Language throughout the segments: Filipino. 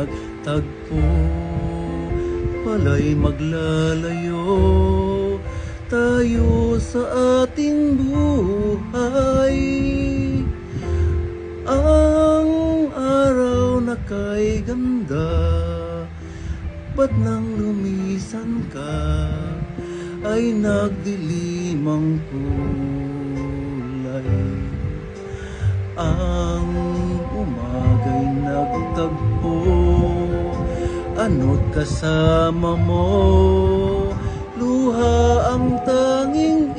nagtagpo, pala'y maglalayo tayo sa ating buhay. Ang araw na kay ganda, ba't nang lumisan ka ay nagdilim ang kulay. Ang umaga'y nagtagpo, ano't kasama mo, luha ang tanging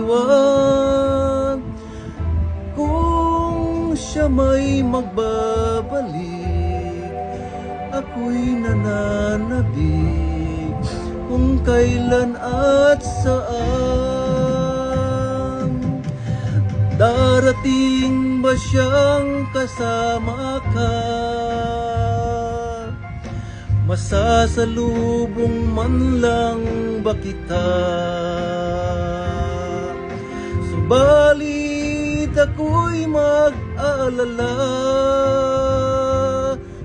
iwan. Kung siya may magbabalik, ako'y nananabik kung kailan at saan. Darating ba siyang kasama ka? Masasalubong man lang ba kita? Subalit ako'y mag-aalala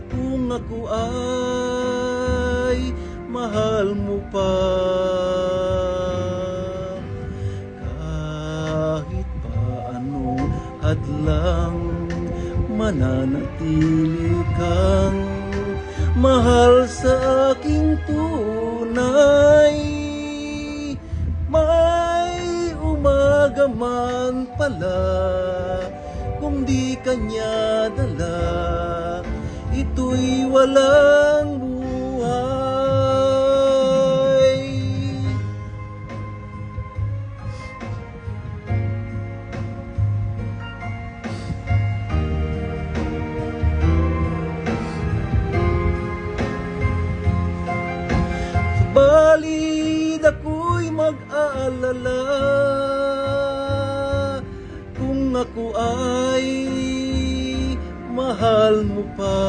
kung ako ay mahal mo pa. Kahit pa anong hadlang, mananatili kang mahal sa aking tunay. May umaga man pala, kung di kanya dala, ito'y walang buhay. Subalit ako'y mag-aalala kung ako ay mahal mo pa.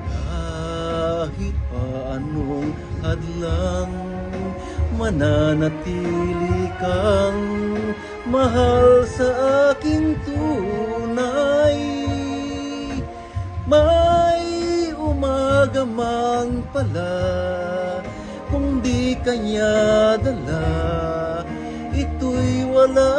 Kahit pa anong hadlang, mananatili kang mahal sa aking tunay. May umaga man pala, kung di kanya dala, ito'y wala